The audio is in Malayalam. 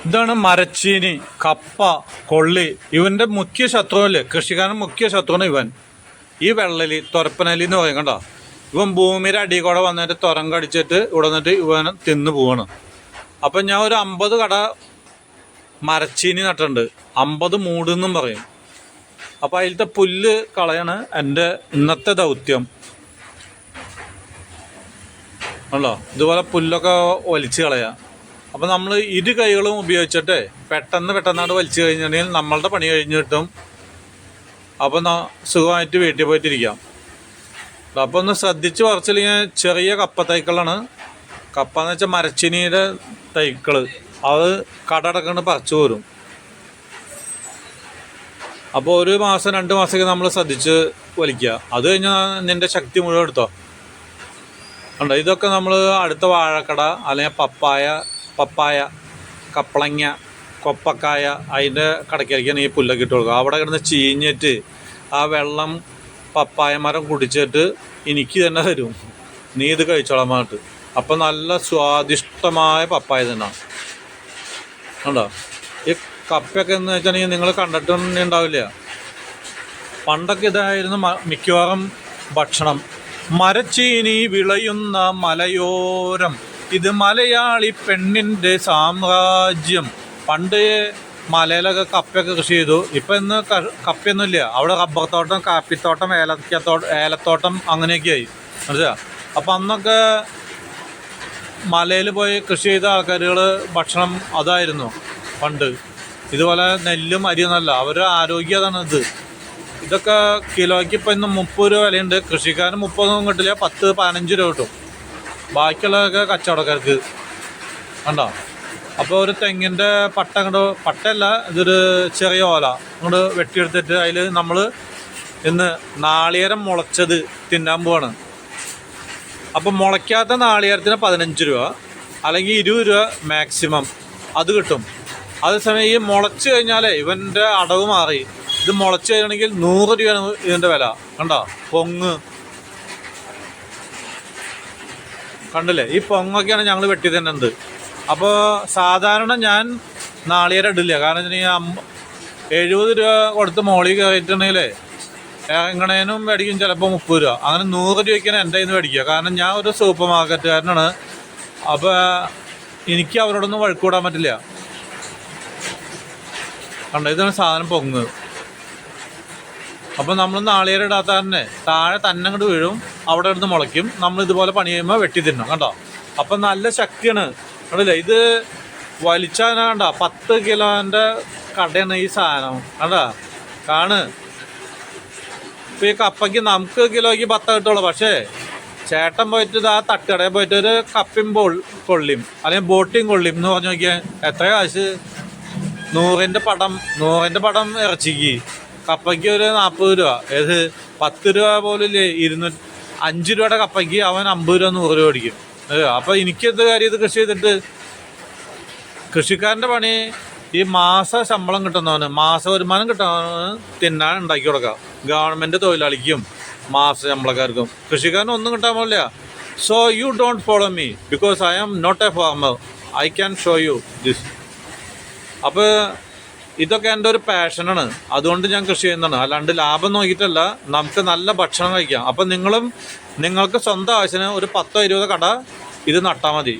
ഇതാണ് മരച്ചീനി, കപ്പ, കൊള്ളി. ഇവന്റെ മുഖ്യ ശത്രുവല്ലേ, കൃഷിക്കാരൻ മുഖ്യ ശത്രുവാണ് ഇവൻ. ഈ വെള്ളലി, തൊരപ്പനലി എന്ന് പറയും കണ്ടോ. ഇവൻ ഭൂമിയുടെ അടിയിൽ കൂടെ വന്നിട്ട് തുരം കടിച്ചിട്ട് ഇവിടെ വന്നിട്ട് ഇവൻ തിന്നു പോവാണ്. അപ്പം ഞാൻ ഒരു 50 കട മരച്ചീനി നട്ടിട്ടുണ്ട്. 50 മൂടെന്നും പറയും. അപ്പം അതിലത്തെ പുല്ല് കളയാണ് എൻ്റെ ഇന്നത്തെ ദൗത്യം. ആണല്ലോ, ഇതുപോലെ പുല്ലൊക്കെ വലിച്ചു കളയാം. അപ്പം നമ്മൾ ഇരു കൈകളും ഉപയോഗിച്ചിട്ട് പെട്ടെന്നാണ് വലിച്ചു കഴിഞ്ഞിട്ടുണ്ടെങ്കിൽ നമ്മളുടെ പണി കഴിഞ്ഞ് കിട്ടും. അപ്പം സുഖമായിട്ട് വീട്ടിൽ പോയിട്ടിരിക്കാം. അപ്പം ഒന്ന് ശ്രദ്ധിച്ച് പറിച്ചില്ലെങ്കിൽ ചെറിയ കപ്പ തൈക്കളാണ്. കപ്പ എന്ന് വെച്ചാൽ മരച്ചിനിയുടെ തൈക്കൾ. അത് കടടക്കൊണ്ട് പറിച്ചു പോരും. അപ്പോൾ 1 മാസം 2 മാസമൊക്കെ നമ്മൾ ശ്രദ്ധിച്ച് വലിക്കുക. അത് കഴിഞ്ഞാൽ നിൻ്റെ ശക്തി മുഴുവൻ എടുത്തോ. ഉണ്ട്, ഇതൊക്കെ നമ്മൾ അടുത്ത വാഴക്കട അല്ലെങ്കിൽ പപ്പായ, കപ്പളങ്ങ, കൊപ്പക്കായ അതിൻ്റെ കടയ്ക്കായിരിക്കും ഈ പുല്ലൊക്കെ ഇട്ട് കൊടുക്കുക. അവിടെ കിടന്ന് ചീഞ്ഞിട്ട് ആ വെള്ളം പപ്പായ മരം കുടിച്ചിട്ട് എനിക്ക് തന്നെ തരും, നീ ഇത് കഴിച്ചോളാൻ പറഞ്ഞിട്ട്. അപ്പം നല്ല സ്വാദിഷ്ടമായ പപ്പായ തന്നെ ഉണ്ടോ. ഈ കപ്പയൊക്കെ എന്ന് വെച്ചിട്ടുണ്ടെങ്കിൽ നിങ്ങൾ കണ്ടിട്ടൊന്നും ഉണ്ടാവില്ല. പണ്ടൊക്കെ ഇതായിരുന്നു മിക്കവാറും ഭക്ഷണം. മരച്ചീനി വിളയുന്ന മലയോരം, ഇത് മലയാളി പെണ്ണിൻ്റെ സാമ്രാജ്യം. പണ്ട് മലയിലൊക്കെ കപ്പയൊക്കെ കൃഷി ചെയ്തു. ഇപ്പം ഇന്ന് കപ്പയൊന്നുമില്ല. അവിടെ റബ്ബർ തോട്ടം, കാപ്പിത്തോട്ടം, ഏലത്തോട്ടം അങ്ങനെയൊക്കെയായി മനസ്സിലാ. അപ്പം അന്നൊക്കെ മലയിൽ പോയി കൃഷി ചെയ്ത ആൾക്കാരുകൾ ഭക്ഷണം അതായിരുന്നു പണ്ട്. ഇതുപോലെ നെല്ലും അരിയൊന്നുമല്ല, അവരുടെ ആരോഗ്യം അതാണ് ഇത്. ഇതൊക്കെ കിലോയ്ക്ക് ഇപ്പം ഇന്ന് 30 രൂപ വിലയുണ്ട്. കൃഷിക്കാരന് 30 കിട്ടില്ല, 10-15 രൂപ കിട്ടും. ബാക്കിയുള്ളതൊക്കെ കച്ചവടക്കാർക്ക് കണ്ടോ. അപ്പോൾ ഒരു തെങ്ങിൻ്റെ പട്ടയല്ല, ഇതൊരു ചെറിയ ഓല അങ്ങോട്ട് വെട്ടിയെടുത്തിട്ട് അതിൽ നമ്മൾ ഇന്ന് നാളികേരം മുളച്ചത് തിന്നാൻ പോവാണ്. അപ്പം മുളയ്ക്കാത്ത നാളികേരത്തിന് 15 രൂപ അല്ലെങ്കിൽ 20 രൂപ മാക്സിമം അത് കിട്ടും. അതേസമയം ഈ മുളച്ച് കഴിഞ്ഞാലേ ഇവൻ്റെ അടവ് മാറി. ഇത് മുളച്ച് കഴിയണമെങ്കിൽ 100 രൂപയാണ് ഇതിൻ്റെ വില. കണ്ടോ പൊങ്ങ് കണ്ടില്ലേ. ഈ പൊങ്ങൊക്കെയാണ് ഞങ്ങൾ വെട്ടി തന്നത്. അപ്പോൾ സാധാരണ ഞാൻ നാളികേരം ഇടില്ല. കാരണം വെച്ചിട്ടുണ്ടെങ്കിൽ 70 രൂപ കൊടുത്ത് മോളിൽ കയറിയിട്ടുണ്ടെങ്കിലേ എങ്ങണേനും മേടിക്കും ചിലപ്പോൾ 30 രൂപ. അങ്ങനെ 100 രൂപയ്ക്കാണ് എൻ്റെ കയ്യിൽ നിന്ന് മേടിക്കുക. കാരണം ഞാൻ ഒരു സൂപ്പർ മാർക്കറ്റുകാരനാണ്. അപ്പോൾ എനിക്ക് അവരോടൊന്നും വഴക്കൂടാൻ പറ്റില്ല. കണ്ടോ, ഇതാണ് സാധനം പൊങ്ങ്. അപ്പോൾ നമ്മൾ നാളികേരം ഇടാത്ത തന്നെ താഴെ തന്നെ അങ്ങോട്ട് വീഴും, അവിടെ ഇരുന്ന് മുളയ്ക്കും. നമ്മൾ ഇതുപോലെ പണി ചെയ്യുമ്പോൾ വെട്ടി തിന്നും കണ്ടോ. അപ്പം നല്ല ശക്തിയാണ് കണ്ടില്ലേ. ഇത് വലിച്ചാൽ കണ്ട 10 കിലോൻ്റെ കടയാണ് ഈ സാധനം കണ്ടാ കാണ്. ഇപ്പം ഈ കപ്പയ്ക്ക് നമുക്ക് കിലോയ്ക്ക് 10 കിട്ടുള്ളൂ. പക്ഷേ ചേട്ടൻ പോയിട്ട് ആ തട്ടുകടയിൽ പോയിട്ട് ഒരു കപ്പയും കൊള്ളിയും അല്ലെങ്കിൽ ബോട്ടിയും കൊള്ളിയും എന്ന് പറഞ്ഞു നോക്കിയാൽ എത്ര കാശ്. 100ൻ്റെ പടം ഇറച്ചിക്ക്, കപ്പയ്ക്ക് ഒരു 40 രൂപ. ഏത് 10 രൂപ പോലും ഇല്ലേ. 5 രൂപയുടെ കപ്പയ്ക്ക് അവൻ 50 രൂപ 100 രൂപ മേടിക്കും. അപ്പോൾ എനിക്കെന്ത് കാര്യം ഇത് കൃഷി ചെയ്തിട്ട്. കൃഷിക്കാരൻ്റെ പണി ഈ മാസ ശമ്പളം കിട്ടുന്നവന്, മാസ വരുമാനം കിട്ടുന്നവന് തിന്നാൻ ഉണ്ടാക്കി കൊടുക്കുക. ഗവൺമെൻറ് തൊഴിലാളിക്കും മാസ ശമ്പളക്കാർക്കും. കൃഷിക്കാരന് ഒന്നും കിട്ടാൻ പോലില്ല. So you don't follow me because I am not a farmer. I can show you this. അപ്പോൾ ഇതൊക്കെ എൻ്റെ ഒരു പാഷനാണ്. അതുകൊണ്ട് ഞാൻ കൃഷി ചെയ്യുന്നതാണ്. അല്ലാണ്ട് ലാഭം നോക്കിയിട്ടല്ല. നമുക്ക് നല്ല ഭക്ഷണം കഴിക്കാം. അപ്പം നിങ്ങൾക്ക് സ്വന്തം ആവശ്യത്തിന് ഒരു 10-20 കട ഇത് നട്ടാൽ മതി.